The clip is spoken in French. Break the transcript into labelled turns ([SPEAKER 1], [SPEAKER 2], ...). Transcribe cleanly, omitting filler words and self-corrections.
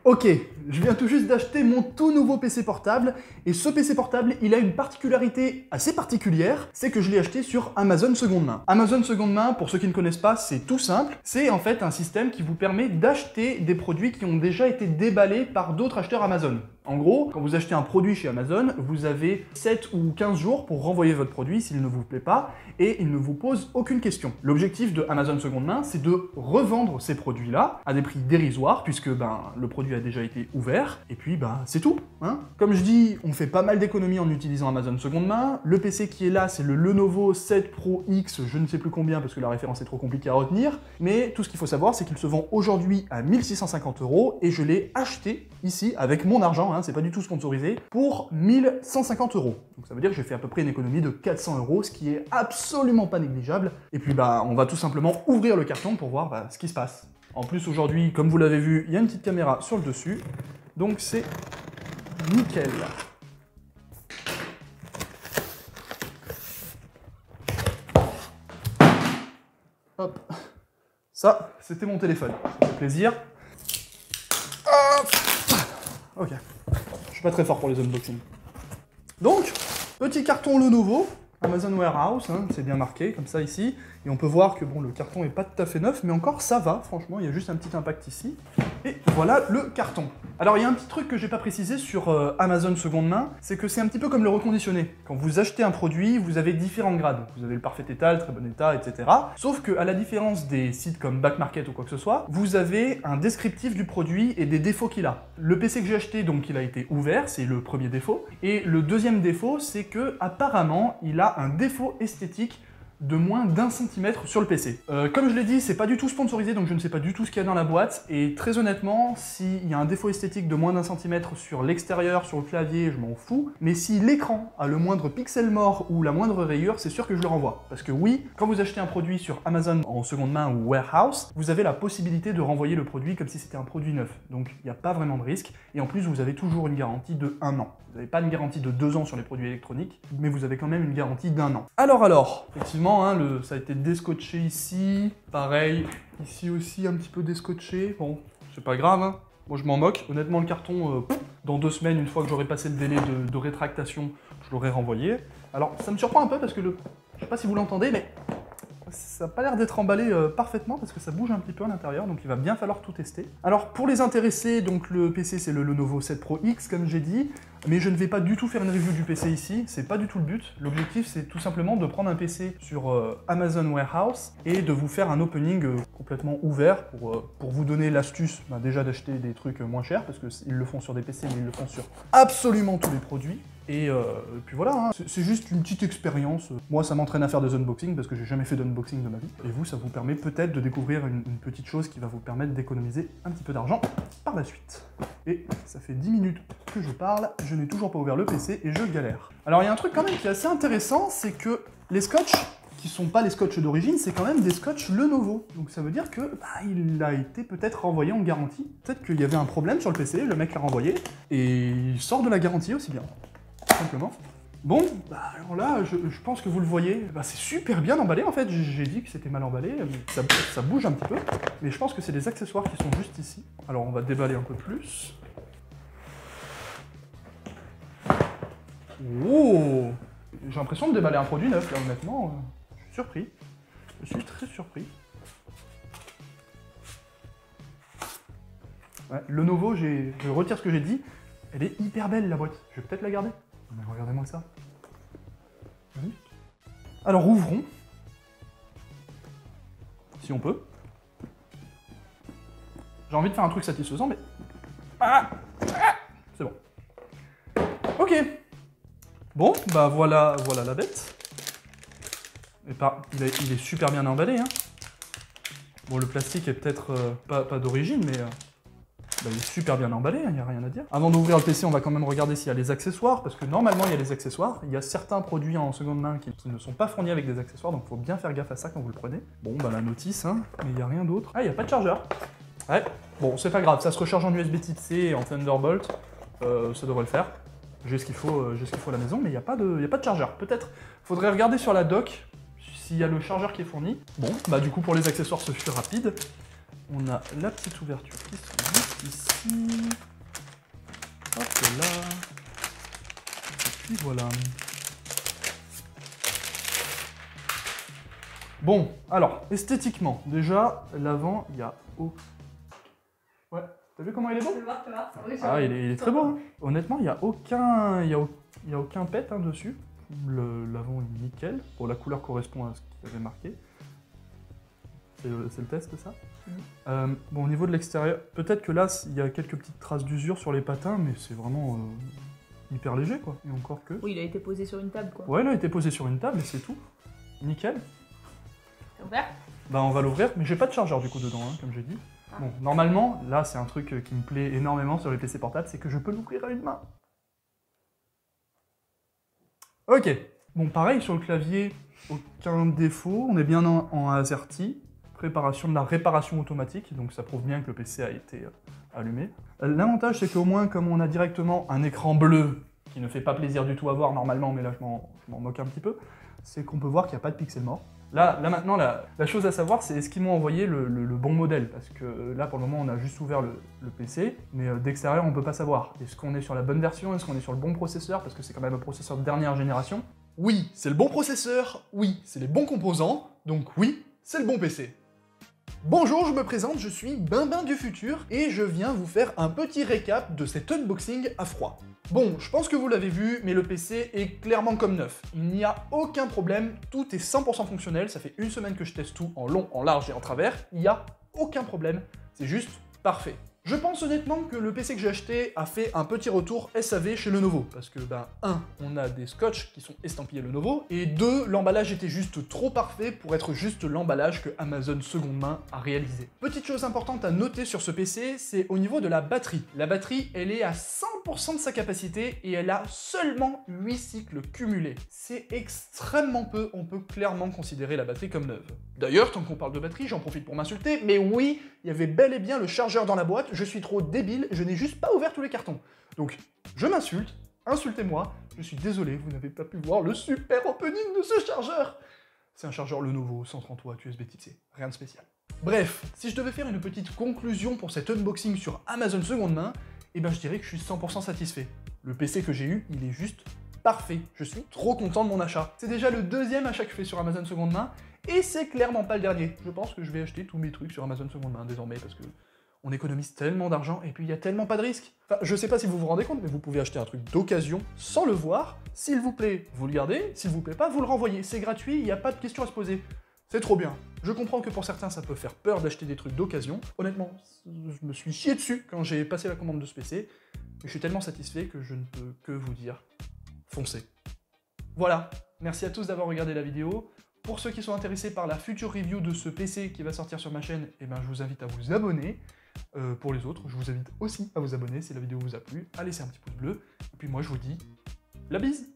[SPEAKER 1] Ok, je viens tout juste d'acheter mon tout nouveau PC portable, et ce PC portable, il a une particularité assez particulière, c'est que je l'ai acheté sur Amazon seconde main. Amazon seconde main, pour ceux qui ne connaissent pas, c'est tout simple, c'est en fait un système qui vous permet d'acheter des produits qui ont déjà été déballés par d'autres acheteurs Amazon. En gros, quand vous achetez un produit chez Amazon, vous avez 7 ou 15 jours pour renvoyer votre produit s'il ne vous plaît pas, et il ne vous pose aucune question. L'objectif de Amazon seconde main, c'est de revendre ces produits-là à des prix dérisoires, puisque le produit a déjà été ouvert, et puis c'est tout. Hein. Comme je dis, on fait pas mal d'économies en utilisant Amazon seconde main. Le PC qui est là, c'est le Lenovo 7 Pro X, je ne sais plus combien, parce que la référence est trop compliquée à retenir, mais tout ce qu'il faut savoir, c'est qu'il se vend aujourd'hui à 1650 €, et je l'ai acheté ici, avec mon argent, c'est pas du tout sponsorisé, pour 1150 €. Donc ça veut dire que j'ai fait à peu près une économie de 400 €, ce qui est absolument pas négligeable. Et puis on va tout simplement ouvrir le carton pour voir ce qui se passe. En plus aujourd'hui, comme vous l'avez vu, il y a une petite caméra sur le dessus, donc c'est nickel. Hop. Ça, c'était mon téléphone. Ça fait plaisir. Hop. Ok. Je suis pas très fort pour les unboxings. Donc, petit carton Lenovo, Amazon Warehouse, c'est bien marqué, comme ça ici. Et on peut voir que le carton est pas tout à fait neuf, mais encore ça va, franchement, il y a juste un petit impact ici. Et voilà le carton. Alors il y a un petit truc que j'ai pas précisé sur Amazon seconde main, c'est que c'est un petit peu comme le reconditionné. Quand vous achetez un produit, vous avez différents grades. Vous avez le parfait état, le très bon état, etc. Sauf que, à la différence des sites comme Back Market ou quoi que ce soit, vous avez un descriptif du produit et des défauts qu'il a. Le PC que j'ai acheté, donc il a été ouvert, c'est le premier défaut. Et le deuxième défaut, c'est que apparemment, il a un défaut esthétique de moins d'1 centimètre sur le PC. Comme je l'ai dit, c'est pas du tout sponsorisé, donc je ne sais pas du tout ce qu'il y a dans la boîte, et très honnêtement, s'il y a un défaut esthétique de moins d'1 centimètre sur l'extérieur, sur le clavier, je m'en fous, mais si l'écran a le moindre pixel mort ou la moindre rayure, c'est sûr que je le renvoie. Parce que oui, quand vous achetez un produit sur Amazon en seconde main ou Warehouse, vous avez la possibilité de renvoyer le produit comme si c'était un produit neuf, donc il n'y a pas vraiment de risque, et en plus vous avez toujours une garantie de 1 an. Vous n'avez pas une garantie de 2 ans sur les produits électroniques, mais vous avez quand même une garantie d'1 an. Alors, effectivement, ça a été descotché ici, pareil, ici aussi un petit peu descotché, bon, c'est pas grave, moi je m'en moque, honnêtement le carton, dans 2 semaines, une fois que j'aurai passé le délai de rétractation, je l'aurai renvoyé. Alors, ça me surprend un peu parce que je sais pas si vous l'entendez, mais ça n'a pas l'air d'être emballé parfaitement parce que ça bouge un petit peu à l'intérieur, donc il va bien falloir tout tester. Alors pour les intéressés, donc le PC c'est le Lenovo 7 Pro X comme j'ai dit, mais je ne vais pas du tout faire une review du PC ici, c'est pas du tout le but. L'objectif c'est tout simplement de prendre un PC sur Amazon Warehouse et de vous faire un opening complètement ouvert pour vous donner l'astuce déjà d'acheter des trucs moins chers, parce qu'ils le font sur des PC mais ils le font sur absolument tous les produits. Et puis voilà, c'est juste une petite expérience. Moi, ça m'entraîne à faire des unboxings parce que j'ai jamais fait d'unboxing de ma vie. Et vous, ça vous permet peut-être de découvrir une petite chose qui va vous permettre d'économiser un petit peu d'argent par la suite. Et ça fait 10 minutes que je parle, je n'ai toujours pas ouvert le PC et je galère. Alors il y a un truc quand même qui est assez intéressant, c'est que les scotch qui sont pas les scotch d'origine, c'est quand même des scotch Lenovo. Donc ça veut dire que il a été peut-être renvoyé en garantie. Peut-être qu'il y avait un problème sur le PC, le mec l'a renvoyé, et il sort de la garantie aussi bien. Simplement. Bon, alors là, je pense que vous le voyez, c'est super bien emballé en fait, j'ai dit que c'était mal emballé, ça bouge un petit peu, mais je pense que c'est des accessoires qui sont juste ici. Alors on va déballer un peu plus. Oh, j'ai l'impression de déballer un produit neuf là, honnêtement, je suis surpris, je suis très surpris. Ouais, Lenovo, je retire ce que j'ai dit, elle est hyper belle la boîte, je vais peut-être la garder. Mais regardez-moi ça. Oui. Alors ouvrons. Si on peut. J'ai envie de faire un truc satisfaisant, mais... c'est bon. Ok. Bon, voilà la bête. Et il est super bien emballé. Bon, le plastique est peut-être pas d'origine, mais... il est super bien emballé, il n'y a rien à dire. Avant d'ouvrir le PC, on va quand même regarder s'il y a les accessoires, parce que normalement il y a les accessoires. Il y a certains produits en seconde main qui ne sont pas fournis avec des accessoires, donc il faut bien faire gaffe à ça quand vous le prenez. Bon, la notice, mais il n'y a rien d'autre. Ah, il n'y a pas de chargeur. Ouais, bon, c'est pas grave, ça se recharge en USB Type C et en Thunderbolt, ça devrait le faire. J'ai ce qu'il faut à la maison, mais il n'y a pas de chargeur. Peut-être faudrait regarder sur la dock s'il y a le chargeur qui est fourni. Bon, du coup pour les accessoires, ce fut rapide. On a la petite ouverture qui se juste ici. Hop là. Et puis voilà. Bon, alors, esthétiquement, déjà, l'avant, il y a... Oh. Ouais, t'as vu comment il est beau? Ah, il est très beau, hein. Honnêtement, il n'y a aucun... Il y a aucun pet hein, dessus. L'avant est nickel. Bon, la couleur correspond à ce qu'il avait marqué. C'est le test, ça. Bon, au niveau de l'extérieur, peut-être que là, il y a quelques petites traces d'usure sur les patins, mais c'est vraiment hyper léger, quoi. Et encore que...
[SPEAKER 2] Oui, il a été posé sur une table, quoi.
[SPEAKER 1] Ouais, il a été posé sur une table, et c'est tout. Nickel.
[SPEAKER 2] C'est ouvert?
[SPEAKER 1] Bah, on va l'ouvrir, mais j'ai pas de chargeur, du coup, dedans, hein, comme j'ai dit.
[SPEAKER 2] Ah.
[SPEAKER 1] Bon, normalement, là, c'est un truc qui me plaît énormément sur les PC portables, c'est que je peux l'ouvrir à une main. Ok. Bon, pareil, sur le clavier, aucun défaut. On est bien en AZERTY. Préparation de la réparation automatique, donc ça prouve bien que le PC a été allumé. L'avantage, c'est qu'au moins, comme on a directement un écran bleu, qui ne fait pas plaisir du tout à voir normalement, mais là, je m'en moque un petit peu, c'est qu'on peut voir qu'il n'y a pas de pixels morts. Là maintenant, la chose à savoir, c'est est-ce qu'ils m'ont envoyé le bon modèle, parce que là, pour le moment, on a juste ouvert le PC, mais d'extérieur, on ne peut pas savoir. Est-ce qu'on est sur la bonne version? Est-ce qu'on est sur le bon processeur? Parce que c'est quand même un processeur de dernière génération. Oui, c'est le bon processeur, oui, c'est les bons composants, donc oui, c'est le bon PC. Bonjour, je me présente, je suis Bimbin du futur, et je viens vous faire un petit récap de cet unboxing à froid. Bon, je pense que vous l'avez vu, mais le PC est clairement comme neuf. Il n'y a aucun problème, tout est 100% fonctionnel, ça fait une semaine que je teste tout en long, en large et en travers, il n'y a aucun problème, c'est juste parfait. Je pense honnêtement que le PC que j'ai acheté a fait un petit retour SAV chez Lenovo, parce que, ben, 1, on a des scotch qui sont estampillés Lenovo, et 2, l'emballage était juste trop parfait pour être juste l'emballage que Amazon seconde main a réalisé. Petite chose importante à noter sur ce PC, c'est au niveau de la batterie. La batterie, elle est à 100% de sa capacité, et elle a seulement 8 cycles cumulés. C'est extrêmement peu, on peut clairement considérer la batterie comme neuve. D'ailleurs, tant qu'on parle de batterie, j'en profite pour m'insulter, mais oui, il y avait bel et bien le chargeur dans la boîte, je suis trop débile, je n'ai juste pas ouvert tous les cartons. Donc, je m'insulte, insultez-moi, je suis désolé, vous n'avez pas pu voir le super opening de ce chargeur. C'est un chargeur Lenovo, 130 watts USB Type C, rien de spécial. Bref, si je devais faire une petite conclusion pour cet unboxing sur Amazon seconde main, eh ben je dirais que je suis 100% satisfait. Le PC que j'ai eu, il est juste parfait. Je suis trop content de mon achat. C'est déjà le deuxième achat que je fais sur Amazon seconde main, et c'est clairement pas le dernier. Je pense que je vais acheter tous mes trucs sur Amazon seconde main désormais, parce que on économise tellement d'argent, et puis il y a tellement pas de risques. Enfin, je sais pas si vous vous rendez compte, mais vous pouvez acheter un truc d'occasion sans le voir. S'il vous plaît, vous le gardez. S'il vous plaît pas, vous le renvoyez. C'est gratuit, il n'y a pas de question à se poser. C'est trop bien. Je comprends que pour certains, ça peut faire peur d'acheter des trucs d'occasion. Honnêtement, je me suis chié dessus quand j'ai passé la commande de ce PC. Mais je suis tellement satisfait que je ne peux que vous dire, foncez. Voilà, merci à tous d'avoir regardé la vidéo. Pour ceux qui sont intéressés par la future review de ce PC qui va sortir sur ma chaîne, eh ben, je vous invite à vous abonner. Pour les autres, je vous invite aussi à vous abonner si la vidéo vous a plu, à laisser un petit pouce bleu. Et puis moi, je vous dis la bise!